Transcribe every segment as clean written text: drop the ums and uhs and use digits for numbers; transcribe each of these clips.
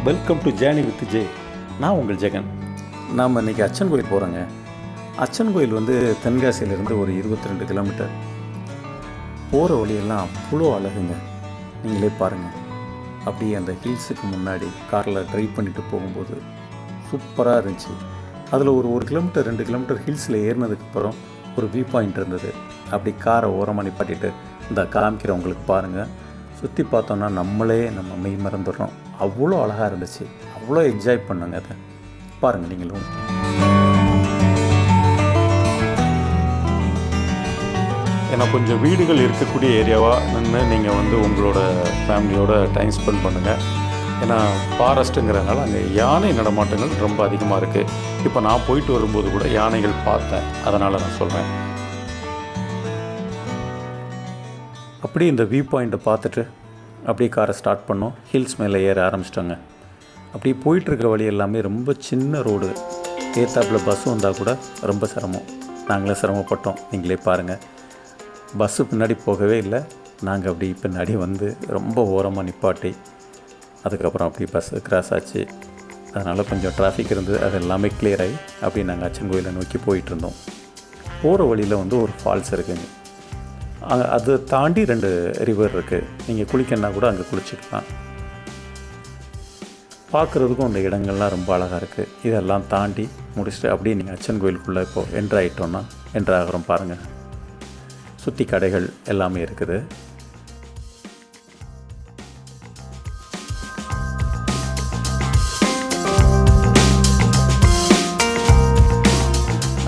Welcome to journey with J. நான் உங்கள் ஜெகன். நாம் இன்றைக்கி அச்சன் கோயில் போகிறோங்க. அச்சன் கோயில் வந்து தென்காசியிலேருந்து ஒரு 22 கிலோமீட்டர். போகிற வழியெல்லாம் அவ்வளோ அழகுங்க. நீங்களே பாருங்கள். அப்படியே அந்த ஹில்ஸுக்கு முன்னாடி காரில் ட்ரைவ் பண்ணிவிட்டு போகும்போது சூப்பராக இருந்துச்சு. அதில் ஒரு 1 கிலோமீட்டர் 2 கிலோமீட்டர் ஹில்ஸில் ஏறினதுக்கப்புறம் ஒரு வியூ பாயிண்ட் இருந்தது. அப்படி காரை ஓரமாக நிப்பாட்டிட்டு இந்த காமிக்கிறவங்களுக்கு பாருங்கள். சுற்றி பார்த்தோன்னா நம்ம மெய் மறந்துடுறோம். அவ்வளோ அழகாக இருந்துச்சு. அவ்வளோ என்ஜாய் பண்ணுங்க. அதை பாருங்கள் நீங்களும். ஏன்னா கொஞ்சம் வீடுகள் இருக்கக்கூடிய ஏரியாவாக நின்று நீங்கள் வந்து உங்களோட ஃபேமிலியோட டைம் ஸ்பெண்ட் பண்ணுங்கள். ஏன்னா ஃபாரஸ்ட்டுங்கிறதுனால அங்கே யானை நடமாட்டங்கள் ரொம்ப அதிகமாக இருக்குது. இப்போ நான் போயிட்டு வரும்போது கூட யானைகள் பார்த்தேன். அதனால் நான் சொல்கிறேன். அப்படி இந்த வியூ பாயிண்ட்டை பார்த்துட்டு அப்படியே காரை ஸ்டார்ட் பண்ணோம். ஹில்ஸ் மேலே ஏற ஆரம்பிச்சிட்டோங்க. அப்படியே போயிட்டுருக்க வழி எல்லாமே ரொம்ப சின்ன ரோடு. ஏத்தாப்பில் பஸ்ஸு வந்தால் கூட ரொம்ப சிரமம். நாங்களே சிரமப்பட்டோம். நீங்களே பாருங்கள். பஸ்ஸு பின்னாடி போகவே இல்லை. நாங்கள் அப்படி பின்னாடி வந்து ரொம்ப ஓரமாக நிப்பாட்டி அதுக்கப்புறம் அப்படி பஸ்ஸு கிராஸ் ஆச்சு. அதனால் கொஞ்சம் டிராஃபிக் இருந்தது. அது எல்லாமே கிளியர் ஆகி அப்படியே நாங்கள் அச்சன் கோயிலை நோக்கி போயிட்டுருந்தோம். போகிற வழியில் வந்து ஒரு ஃபால்ஸ் இருக்குங்க. அதை தாண்டி 2 ரிவர் இருக்குது. நீங்கள் குளிக்கணுன்னா கூட அங்கே குளிச்சுக்கலாம். பார்க்குறதுக்கும் அந்த இடங்கள்லாம் ரொம்ப அழகாக இருக்குது. இதெல்லாம் தாண்டி முடிச்சுட்டு அப்படியே நீங்கள் அச்சன் கோயிலுக்குள்ளே இப்போது என்ட்ரு ஆகிட்டோன்னா என்ட்ரு ஆகிறோம். பாருங்கள், சுற்றி கடைகள் எல்லாமே இருக்குது.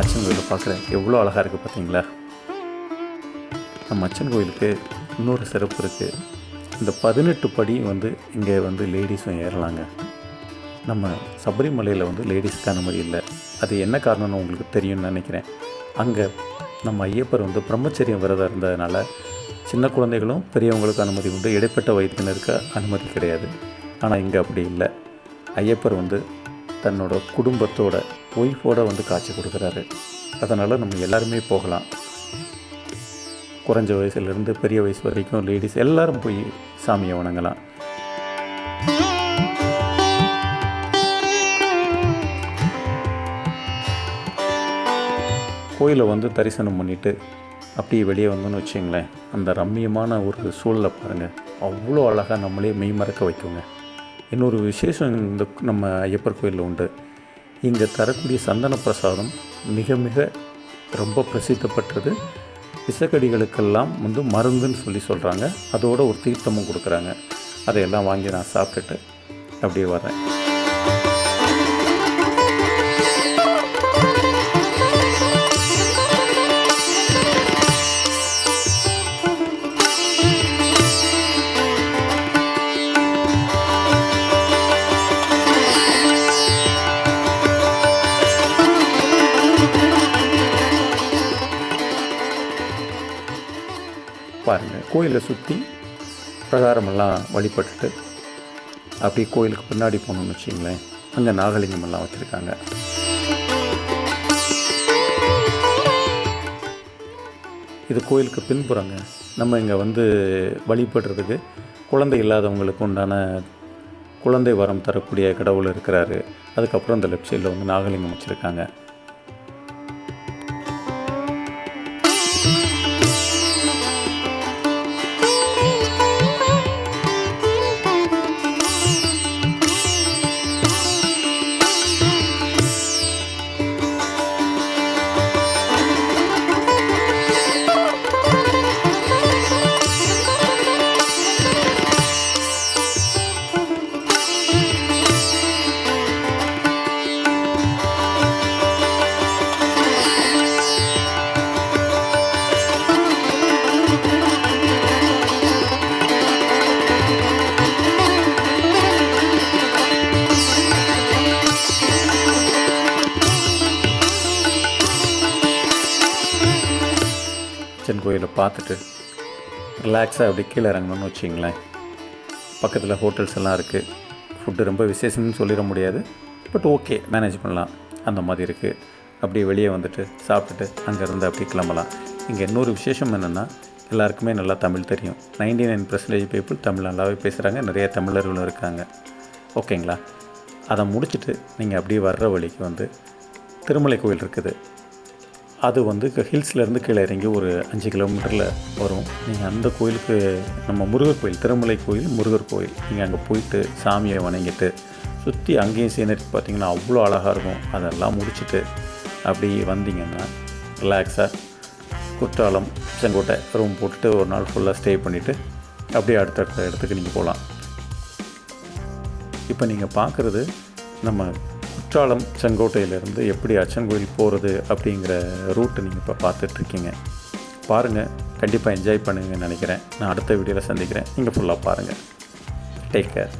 அச்சன் கோயில் பார்க்குறேன். எவ்வளோ அழகாக இருக்குது பார்த்தீங்களா? நம்ம அச்சன் கோயிலுக்கு இன்னொரு சிறப்பு இருக்குது. இந்த 18 படி வந்து இங்கே வந்து லேடிஸும் ஏறலாங்க. நம்ம சபரிமலையில் வந்து லேடிஸ்க்கு அனுமதி இல்லை. அது என்ன காரணம்னு உங்களுக்கு தெரியும்னு நினைக்கிறேன். அங்கே நம்ம ஐயப்பர் வந்து பிரம்மச்சரியம் விரதம் இருந்ததுனால சின்ன குழந்தைகளும் பெரியவங்களுக்கு அனுமதி உண்டு. இடைப்பட்ட வயதினருக்கு அனுமதி கிடையாது. ஆனால் இங்கே அப்படி இல்லை. ஐயப்பர் வந்து தன்னோட குடும்பத்தோட ஒய்ஃபோடு வந்து காட்சி கொடுக்குறாரு. அதனால் நம்ம எல்லாருமே போகலாம். குறைஞ்ச வயசுலேருந்து பெரிய வயசு வரைக்கும் லேடிஸ் எல்லோரும் போய் சாமியை வணங்கலாம். கோயிலை வந்து தரிசனம் பண்ணிவிட்டு அப்படியே வெளியே வந்தோன்னு வச்சுங்களேன், அந்த ரம்மியமான ஒரு சூழலை பாருங்கள். அவ்வளோ அழகாக நம்மளே மெய் மறக்க வைக்குங்க. இன்னொரு விசேஷம் இந்த நம்ம ஐயப்பர் கோயிலில் உண்டு. இங்கே தரக்கூடிய சந்தன பிரசாதம் மிக மிக ரொம்ப பிரசித்தப்பட்டது. விஷக்கடிகளுக்கெல்லாம் வந்து மருந்துன்னு சொல்கிறாங்க. அதோட ஒரு தீர்த்தமும் கொடுக்குறாங்க. அதையெல்லாம் வாங்கி நான் சாப்பிட்டுட்டு அப்படியே வரேன். பாருங்கள், கோயிலை சுற்றி பிரகாரமெல்லாம் வழிபட்டுட்டு அப்படியே கோயிலுக்கு பின்னாடி போகணுன்னு வச்சிங்களேன், அங்கே நாகலிங்கமெல்லாம் வச்சுருக்காங்க. இது கோயிலுக்கு பின்புறங்க. நம்ம இங்கே வந்து வழிபடுறதுக்கு குழந்தை இல்லாதவங்களுக்கு உண்டான குழந்தை வரம் தரக்கூடிய கடவுள் இருக்கிறாரு. அதுக்கப்புறம் இந்த லெஃப்ட் சைடில் வந்து நாகலிங்கம் வச்சுருக்காங்க. அச்சன் கோயிலை பார்த்துட்டு ரிலாக்ஸாக அப்படி கீழே இறங்கணும்னு வச்சிங்களேன். பக்கத்தில் ஹோட்டல்ஸ் எல்லாம் இருக்குது. ஃபுட்டு ரொம்ப விசேஷம்னு சொல்லிட முடியாது, பட் ஓகே, மேனேஜ் பண்ணலாம். அந்த மாதிரி இருக்குது. அப்படியே வெளியே வந்துட்டு சாப்பிட்டுட்டு அங்கேருந்து அப்படி கிளம்பலாம். இங்கே இன்னொரு விசேஷம் என்னென்னா, எல்லாருக்குமே நல்லா தமிழ் தெரியும். 99% பீப்புள் தமிழ் நல்லாவே பேசுகிறாங்க. நிறைய தமிழர்களும் இருக்காங்க. ஓகேங்களா? அதை முடிச்சுட்டு நீங்கள் அப்படியே வர்ற வழிக்கு வந்து திருமலை கோயில் இருக்குது. அது வந்து ஹில்ஸ்லேருந்து கீழே இறங்கி ஒரு 5 கிலோமீட்டரில் வரும். நீங்கள் அந்த கோயிலுக்கு, நம்ம முருகர் கோயில், திருமலை கோயில் முருகர் கோயில், நீங்கள் அங்கே போயிட்டு சாமியை வணங்கிட்டு சுற்றி அங்கேயும் சீனரி பார்த்திங்கன்னா அவ்வளோ அழகாக இருக்கும். அதெல்லாம் முடிச்சுட்டு அப்படி வந்தீங்கன்னா ரிலாக்ஸாக குற்றாலம், செங்கோட்டை ரூம் போட்டுட்டு ஒரு நாள் ஃபுல்லாக ஸ்டே பண்ணிவிட்டு அப்படியே அடுத்த இடத்துக்கு நீங்கள் போகலாம். இப்போ நீங்கள் பார்க்குறது நம்ம குற்றாலம் செங்கோட்டையிலேருந்து எப்படி அச்சன்கோவில் போகிறது அப்படிங்கிற ரூட்டு நீங்கள் இப்போ பார்த்துட்ருக்கீங்க. பாருங்கள், கண்டிப்பாக என்ஜாய் பண்ணுங்கன்னு நினைக்கிறேன். நான் அடுத்த வீடியோவில் சந்திக்கிறேன். நீங்கள் ஃபுல்லாக பாருங்கள். Take care.